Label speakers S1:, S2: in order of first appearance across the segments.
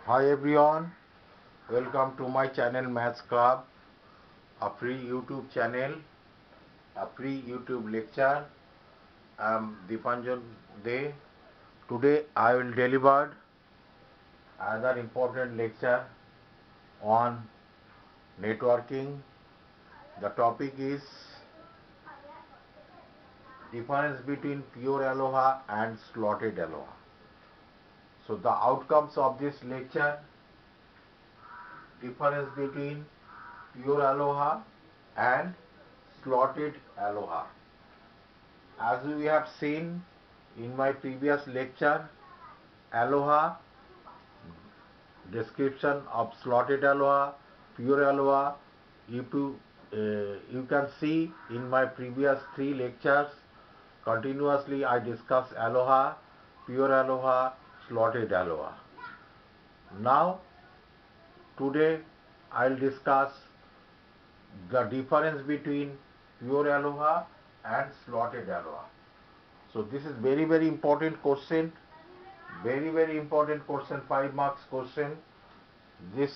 S1: Hi everyone, welcome to my channel Maths Club, a free YouTube channel, a free YouTube lecture. I am Dipanjan De. Today I will deliver another important lecture on networking. The topic is difference between pure Aloha and slotted Aloha. So the outcomes of this lecture, difference between pure Aloha and slotted Aloha. As we have seen in my previous lecture, Aloha, description of slotted Aloha, pure Aloha, you can see in my previous three lectures, continuously I discuss Aloha, pure Aloha, slotted Aloha. Now, today I'll discuss the difference between pure Aloha and slotted Aloha. So this is very important question, very important question, 5 marks question. This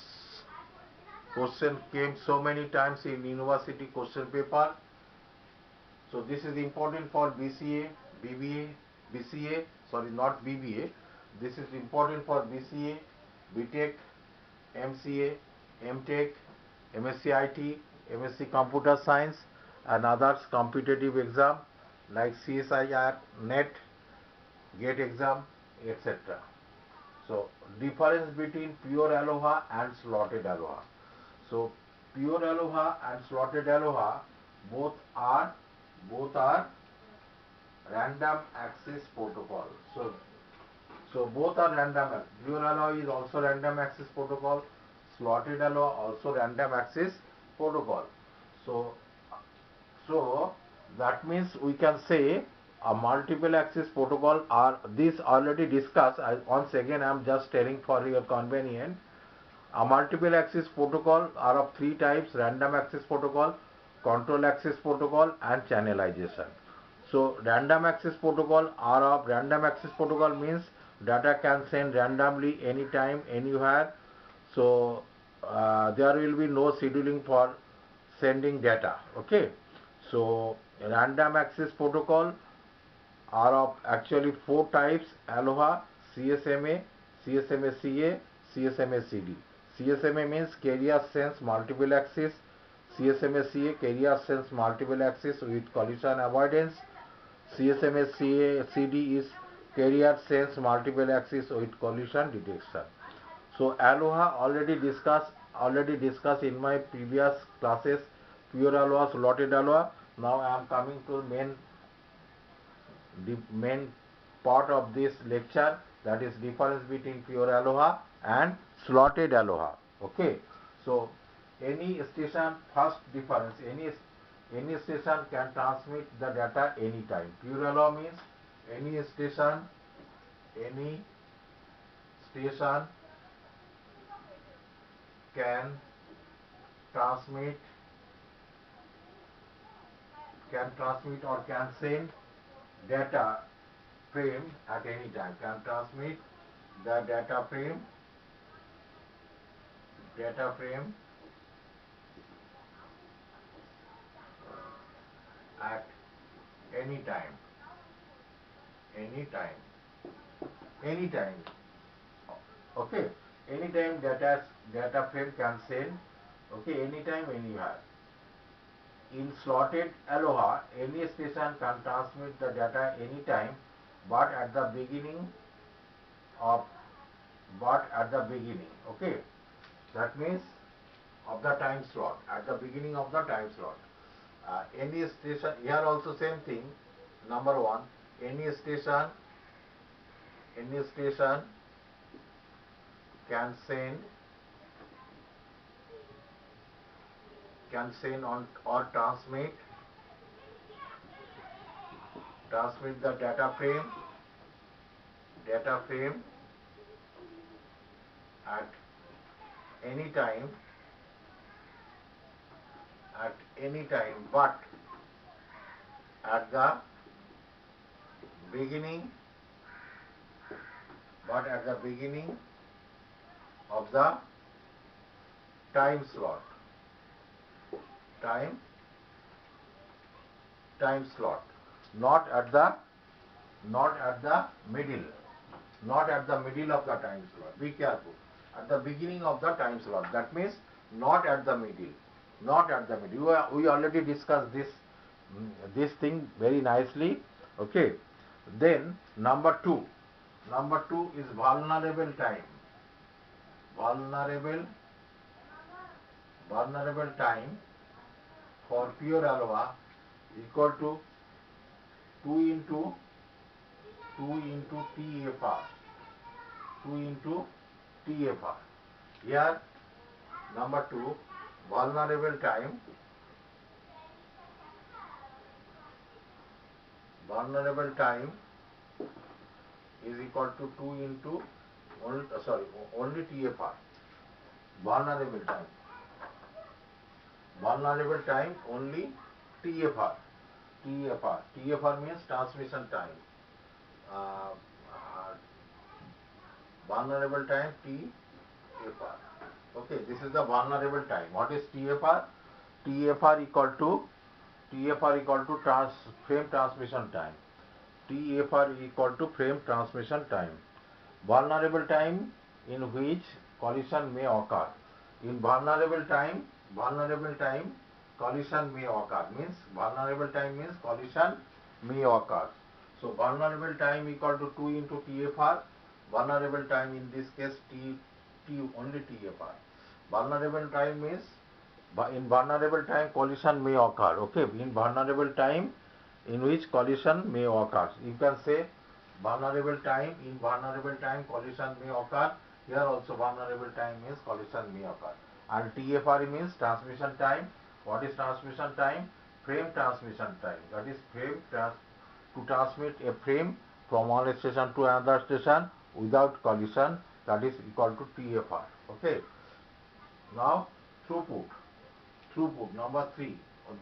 S1: question came so many times in university question paper. So this is important for BCA, BBA, BCA, sorry, not BBA. This is important for BCA, BTech, MCA, MTech, MSc IT, MSc Computer Science and others competitive exam like CSIR, NET, GATE exam, etc. So difference between pure Aloha and slotted Aloha. So pure Aloha and slotted Aloha both are random access protocol. So both are random. Pure Aloha is also random access protocol. Slotted Aloha also random access protocol. So so that means we can say a multiple access protocol are this already discussed. Once again I am just telling for your convenience. A multiple access protocol are of three types: random access protocol, control access protocol and channelization. So random access protocol are of random access protocol means data can send randomly anytime, anywhere. So there will be no scheduling for sending data. Okay. So random access protocol are of actually four types: Aloha, CSMA, CSMA-CA, CSMA-CD. CSMA means carrier sense multiple access. CSMA-CA carrier sense multiple access with collision avoidance. CSMA-CD is carrier sense multiple access with collision detection. So Aloha already discussed in my previous classes. Pure Aloha, slotted Aloha. Now I am coming to the main part of this lecture, that is difference between pure Aloha and slotted Aloha. Okay. So any station, first difference, any station can transmit the data anytime. Pure Aloha means any station can transmit or can send data frame at any time, can transmit the data frame at any time, anytime. Okay, anytime data frame can send. Okay, anytime, anywhere. In slotted Aloha, any station can transmit the data anytime, but at the beginning of okay, that means of the time slot, at the beginning of the time slot. Any station, here also same thing. Number one, any station can send on or transmit the data frame at any time, but at the beginning of the time slot, time slot, not at the middle, not at the middle of the time slot. Be careful. At the beginning of the time slot. That means not at the middle, not at the middle. We already discussed this thing very nicely. Okay. Then number two is vulnerable time. Vulnerable time for pure alpha equal to 2 into TFR. 2 into TFR. Here number 2, vulnerable time is equal to 2 into only TFR. Vulnerable time only TFR. TFR means transmission time. Vulnerable time TFR. Okay, this is the vulnerable time. What is TFR? TFR equal to frame transmission time. TFR equal to frame transmission time. Vulnerable time in which collision may occur. In vulnerable time collision may occur. Means vulnerable time means collision may occur. So vulnerable time equal to 2 into TFR. Vulnerable time in this case only TFR. Vulnerable time means in vulnerable time collision may occur. Okay, in vulnerable time in which collision may occur. You can say vulnerable time, in vulnerable time collision may occur. Here also vulnerable time means collision may occur. And TFR means transmission time. What is transmission time? Frame transmission time. That is to transmit a frame from one station to another station without collision, that is equal to TFR. Okay. Now throughput number 3.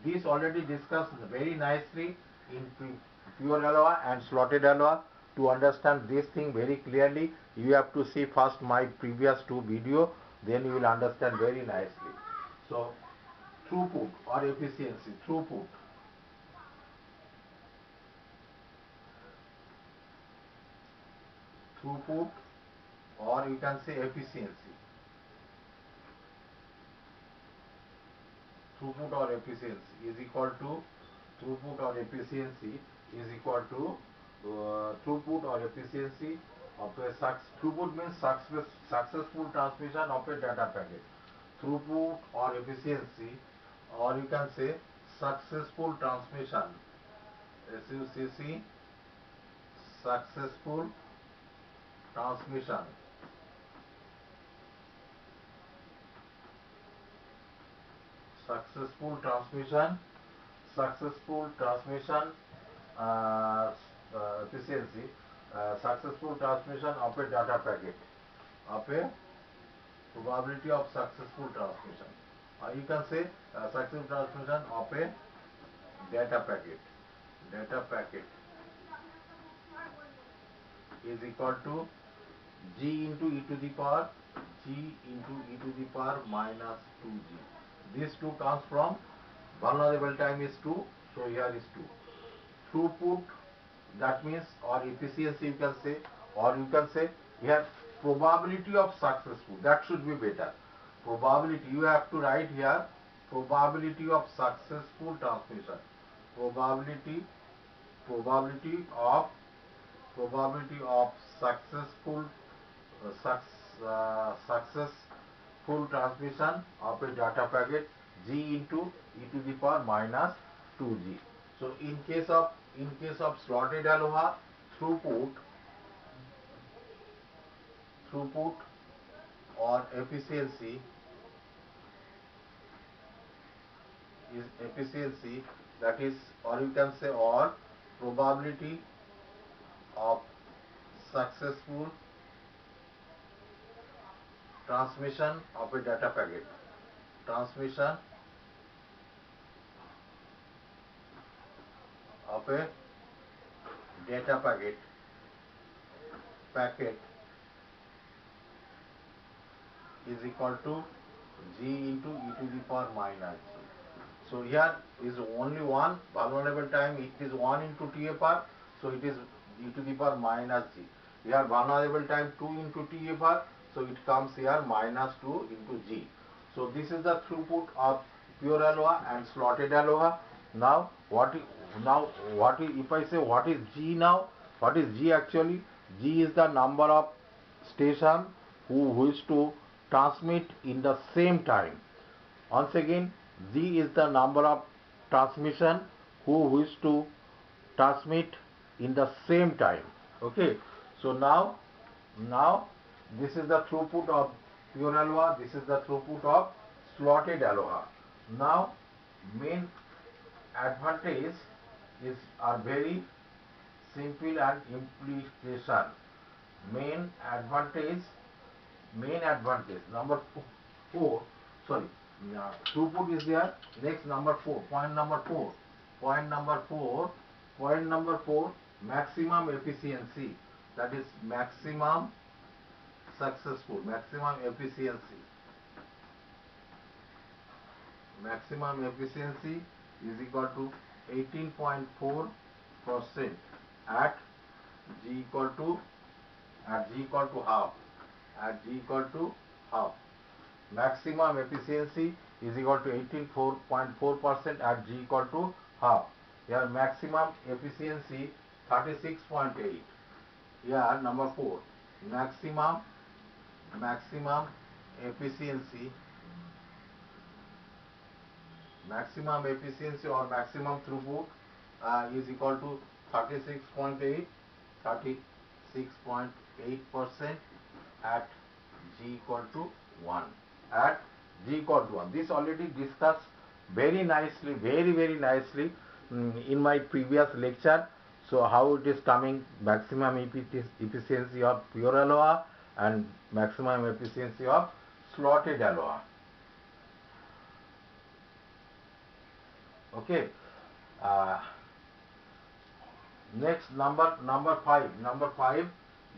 S1: This already discussed very nicely in pure alloy and slotted alloy. To understand this thing very clearly, you have to see first my previous 2 video, then you will understand very nicely. So throughput or efficiency. Throughput or you can say efficiency. Throughput or efficiency is equal to throughput or efficiency of a throughput means successful transmission of a data packet. Throughput or efficiency, or you can say successful transmission, SUCC, successful transmission. Efficiency, successful transmission of a data packet, of a probability of successful transmission. You can say successful transmission of a data packet. Data packet is equal to G into e to the power minus 2G. This 2 comes from vulnerable time is 2, so here is 2. Throughput, that means, or efficiency you can say, or you can say here probability of successful. That should be better. Probability, you have to write here probability of successful transmission. Probability of successful transmission of a data packet, G into e to the power minus 2G. So in case of slotted alpha, throughput or efficiency is efficiency, that is, or you can say, or probability of successful transmission of a data packet. Transmission of a data packet is equal to G into e to the power minus G. So here is only one vulnerable time, it is 1 into TFR, so it is e to the power minus G. Here vulnerable time 2 into TFR, so it comes here minus 2 into G. So this is the throughput of pure aloha and slotted aloha. Now if I say what is G now, what is G actually? G is the number of station who wish to transmit in the same time. Once again, G is the number of transmission who wish to transmit in the same time. Okay. So now this is the throughput of pure aloha. This is the throughput of slotted aloha. Now main advantage are very simple and implication. Main advantage number 4, sorry, throughput is there. Next, number 4, point number 4, maximum efficiency, that is maximum successful, maximum efficiency is equal to 18.4% at G equal to half. Maximum efficiency is equal to 18.4% at G equal to half. Here maximum efficiency 36.8. Here number 4, maximum efficiency or maximum throughput is equal to 36.8% at G equal to 1. This already discussed very nicely, very nicely in my previous lecture. So how it is coming, maximum efficiency of pure aloha and maximum efficiency of slotted aloha. Okay. Next, number 5.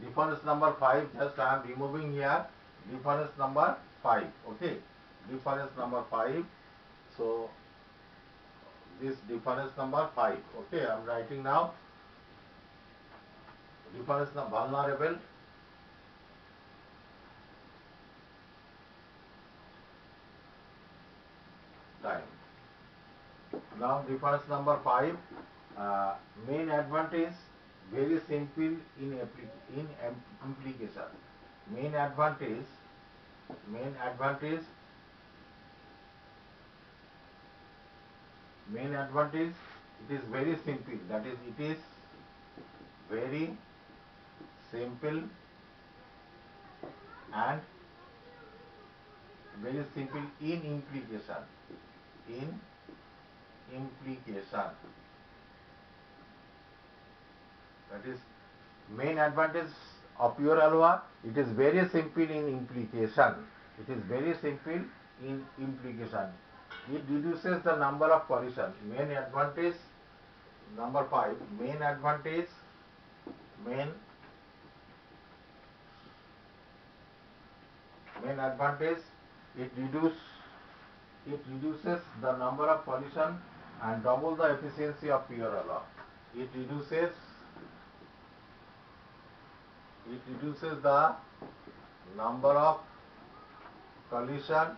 S1: Difference number 5. Just I am removing here difference number 5. Okay. Difference number 5. So this difference number 5. Okay. I am writing now. Difference number vulnerable time. Now difference number 5. Main advantage, very simple in implication. Main advantage, it is very simple. That is, it is very simple and very simple in implication. That is main advantage of pure aloha. It is very simple in implication. It reduces the number of collision. Main advantage number 5. Main advantage. It reduces the number of collision and double the efficiency of pure aloha. It reduces the number of collision.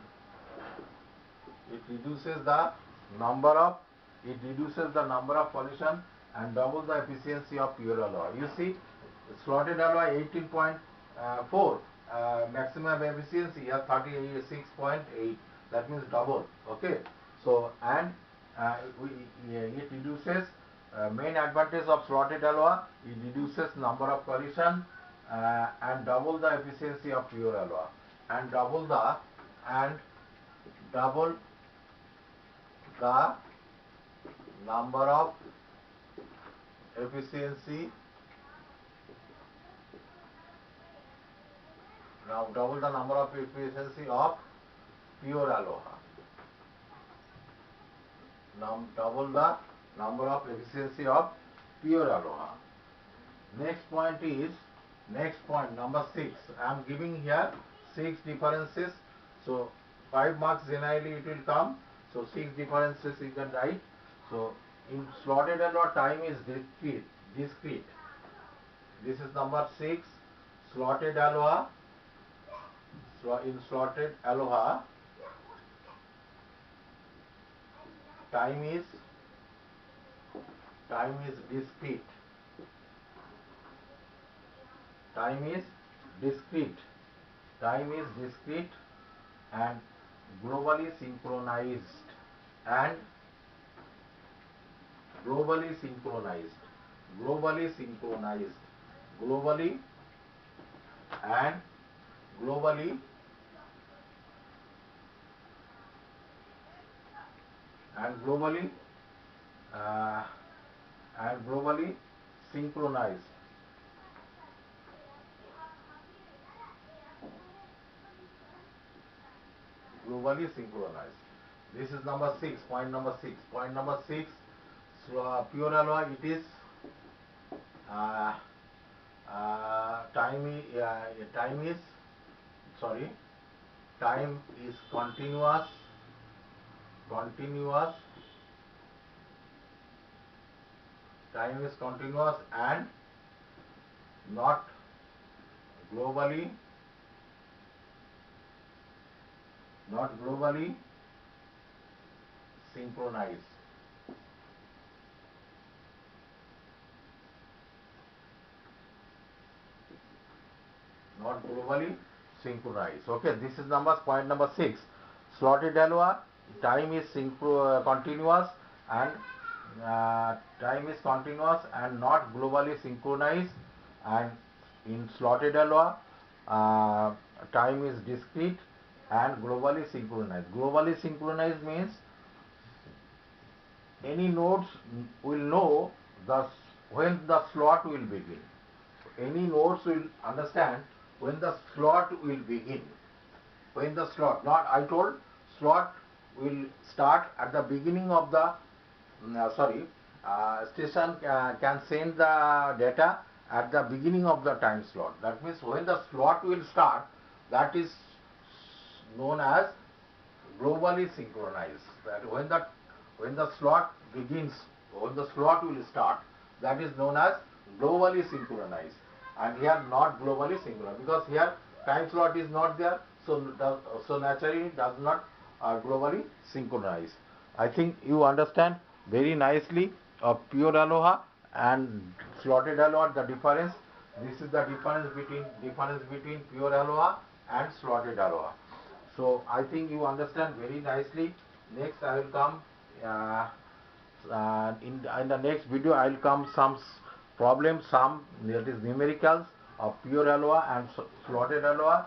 S1: It reduces the number of collision and double the efficiency of pure aloha. You see, slotted aloha 18.4, maximum efficiency here 36.8. That means double. Okay. So and it reduces main advantage of slotted aloha. It reduces number of collision and double the efficiency of pure aloha and double the number of efficiency. Now double the number of efficiency of pure aloha. Now double the number of efficiency of pure aloha. Next point number 6. I am giving here 6 differences. So 5 marks generally it will come. So 6 differences you can write. So in slotted aloha, time is discrete. This is number 6. Slotted aloha. In slotted aloha, time is discrete. Time is discrete. Time is discrete and globally synchronized. And globally synchronized. Globally synchronized. Globally and globally and globally synchronized. Globally synchronized. This is number 6. Point number 6. Point number 6. So pure aloha, it is time is continuous. Time is continuous and not globally synchronized. Not globally synchronized. Okay, this is point number 6. Slotted aloha, time is continuous and not globally synchronized. And in slotted aloha, time is discrete and globally synchronized. Globally synchronized means any nodes will know when the slot will begin. Any nodes will understand when the slot will begin. When the slot, not I told, slot will start at the beginning of the, station can send the data at the beginning of the time slot. That means when the slot will start, that is known as globally synchronized. That when the slot begins, when the slot will start, that is known as globally synchronized. And here not globally synchronized, because here time slot is not there, so naturally it does not globally synchronize. I think you understand very nicely of pure aloha and slotted aloha, the difference. This is the difference between pure aloha and slotted aloha. So I think you understand very nicely. Next I will come in the next video. I will come some problems, some that is numericals of pure aloha and slotted aloha,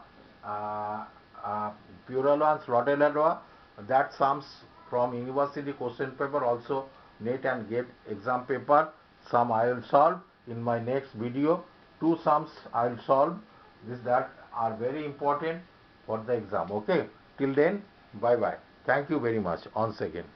S1: pure aloha and slotted aloha. That sums from university question paper, also NET and GATE exam paper. Some I will solve in my next video. 2 sums I will solve. That are very important for the exam. Okay. Till then, bye bye. Thank you very much. On second.